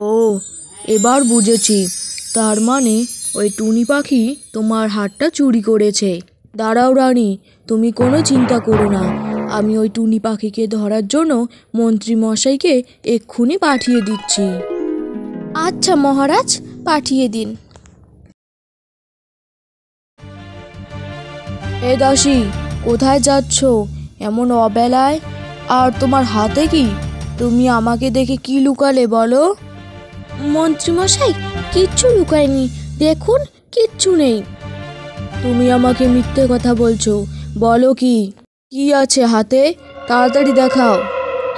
ও, এবার বুঝেছি। তার মানে ওই টুনি পাখি তোমার হারটা চুরি করেছে। দাঁড়াও রানী, তুমি কোনো চিন্তা করো না। আমি ওই টুনি পাখিকে ধরার জন্য মন্ত্রী মশাইকে এক্ষুনি পাঠিয়ে দিচ্ছি। আচ্ছা মহারাজ, পাঠিয়ে দিন। এ দাসী, কোথায় যাচ্ছ এমন অবেলায়? আর তোমার হাতে কি? তুমি আমাকে দেখে কি লুকালে বলো? মন্ত্রীমশাই, কিচ্ছু লুকায়নি, দেখুন কিচ্ছু নেই। তুমি আমাকে মিথ্যে কথা বলছো। বলো কি কি আছে হাতে? তাড়াতাড়ি দেখাও।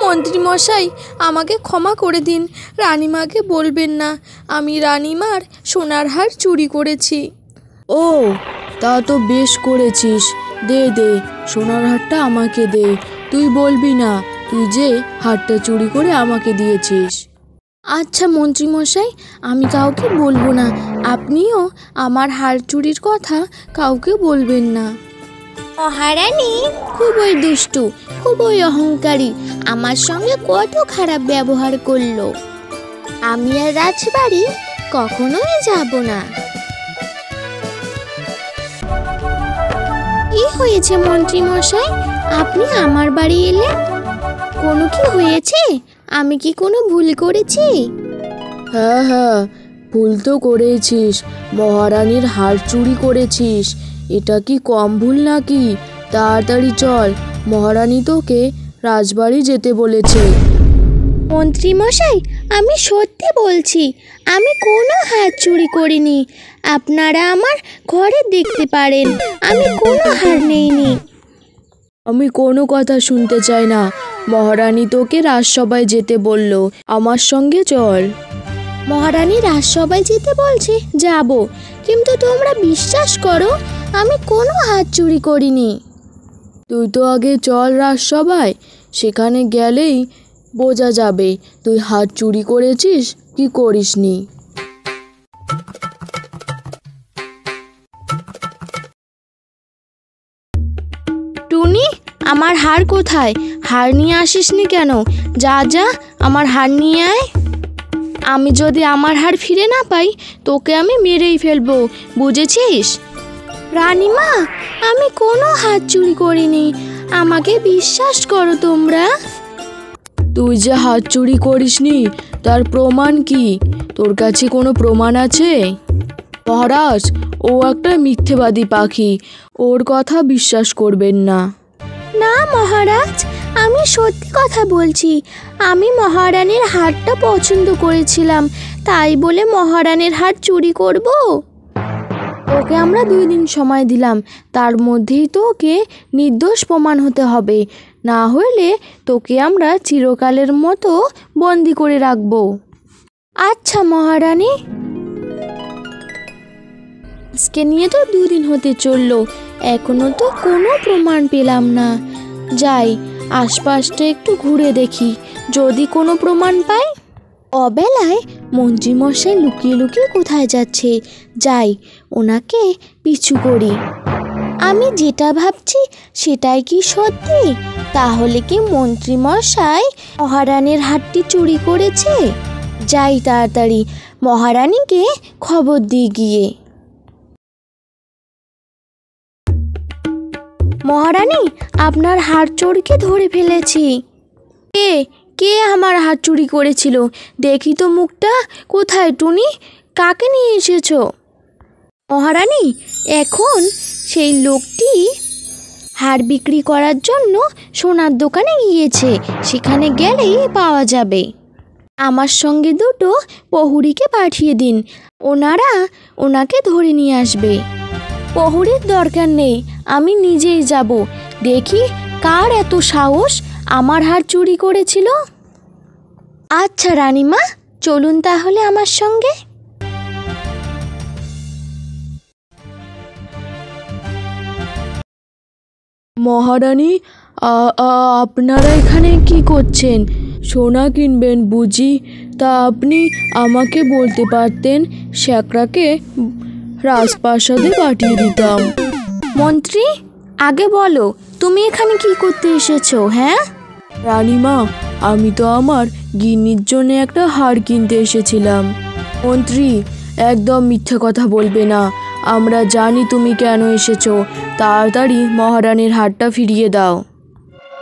মন্ত্রীমশাই, আমাকে ক্ষমা করে দিন। রানীমাকে বলবেন না আমি রানীমার সোনার হার চুরি করেছি। ও, তা তো বেশ করেছিস। দে দে, সোনার হারটা আমাকে দে। তুই বলবি না তুই যে হারটা চুরি করে আমাকে দিয়েছিস। আচ্ছা মন্ত্রীমশাই, আমি কাউকে বলবো না। আপনিও আমার হার চুরির কথা কাউকে বলবেন না। মহারানী খুবই দুষ্টু, খুবই অহংকারী, আমার সঙ্গে কত খারাপ ব্যবহার করলো। আমি আর রাজবাড়ি কখনোই যাব না। কি হয়েছে মন্ত্রীমশাই, আপনি আমার বাড়ি এলেন? কোনো কি হয়েছে? আমি কি কোনো ভুল করেছি? হ্যাঁ হ্যাঁ, ভুল তো করেছিস। মহারানীর হার চুরি করেছিস। এটা কি কম ভুল নাকি? তাড়াতাড়ি চল, মহারানী তোকে রাজবাড়ি যেতে বলেছে। মন্ত্রীমশাই, আমি সত্যি বলছি, আমি কোনো হার চুরি করিনি। আপনারা আমার ঘরে দেখতে পারেন, আমি কোনো হার নেইনি। আমি কোনো কথা শুনতে চাই না। মহারানী তোকে রাজসভায় যেতে বলল। আমার সঙ্গে চল। মহারানী রাজসভায় যেতে বলছে, যাব। কিন্তু তোমরা বিশ্বাস করো, আমি কোনো হার চুরি করিনি। তুই তো আগে চল রাজসভায়, সেখানে গেলেই বোঝা যাবে তুই হাত চুরি করেছিস কি করিসনি। টুনি, আমার হার কোথায়? হার নিয়ে আসিসনি কেন? যা যা, আমার হার নিয়ে আয়। আমি যদি আমার হার ফিরে না পাই, তোকে আমি মেরেই ফেলবো, বুঝেছিস? রানীমা, আমি কোনো হার চুরি করিনি, আমাকে বিশ্বাস করো তোমরা। তুই যে হাত চুরি করিসনি তার প্রমাণ কি? তোর কাছে কোনো প্রমাণ আছে? মহারাজ, ও একটা মিথ্যেবাদী পাখি, ওর কথা বিশ্বাস করবেন না। না মহারাজ, আমি সত্যি কথা বলছি। আমি মহারানীর হারটা পছন্দ করেছিলাম, তাই বলে মহারানীর হার চুরি করব? ওকে আমরা 2 দিন সময় দিলাম, তার মধ্যেই তো ওকে নির্দোষ প্রমাণ হতে হবে। না হলে তোকে আমরা চিরকালের মতো বন্দি করে রাখবো। আচ্ছা মহারানী। আজকে নিয়ে তো 2 দিন হতে চললো, এখনো তো কোনো প্রমাণ পেলাম না। যাই, আশপাশটা একটু ঘুরে দেখি, যদি কোনো প্রমাণ পাই। অবেলায় মন্ত্রীমশাই লুকিয়ে লুকিয়ে কোথায় যাচ্ছে? যাই, ওনাকে পিছু করি। আমি যেটা ভাবছি সেটাই কি সত্যি? তাহলে কি মন্ত্রীমশাই মহারানীর হারটি চুরি করেছে? যাই তাড়াতাড়ি মহারানীকে খবর দিয়ে গিয়ে। মহারানী, আপনার হার চোরকে ধরে ফেলেছি। কে কে আমার হার চুরি করেছিল? দেখি তো মুখটা। কোথায় টুনি? কাকে নিয়ে এসেছো? মহারানী, এখন সেই লোকটি হার বিক্রি করার জন্য সোনার দোকানে গিয়েছে, সেখানে গেলেই পাওয়া যাবে। আমার সঙ্গে 2টো প্রহরীকে পাঠিয়ে দিন, ওনারা ওনাকে ধরে নিয়ে আসবে। প্রহরীর দরকার নেই, আমি নিজেই যাব। দেখি কার এত সাহস আমার হার চুরি করেছিল। আচ্ছা রানীমা, চলুন তাহলে আমার সঙ্গে। মহারানী, আপনারা এখানে কি করছেন? সোনা কিনবেন বুঝি? তা আপনি আমাকে বলতে পারতেন, শ্যাকরাকে রাজপ্রাসাদে পাঠিয়ে দিতাম। মন্ত্রী, আগে বলো তুমি এখানে কি করতে এসেছো? হ্যাঁ রানীমা, আমি তো আমার গিন্নির জন্য একটা হার কিনতে এসেছিলাম। মন্ত্রী, একদম মিথ্যে কথা বলবে না। আমরা জানি তুমি কেন এসেছো। তাড়াতাড়ি মহারানীর হারটা ফিরিয়ে দাও।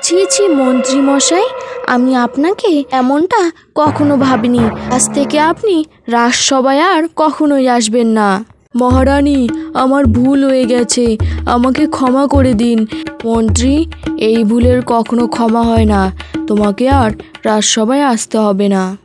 ছি ছি মন্ত্রী মশাই, আমি আপনাকে এমনটা কখনো ভাবিনি। আজ থেকে আপনি রাজসভায় আর কখনোই আসবেন না। মহারানী, আমার ভুল হয়ে গেছে, আমাকে ক্ষমা করে দিন। মন্ত্রী, এই ভুলের কখনো ক্ষমা হয় না। তোমাকে আর রাজসভায় আসতে হবে না।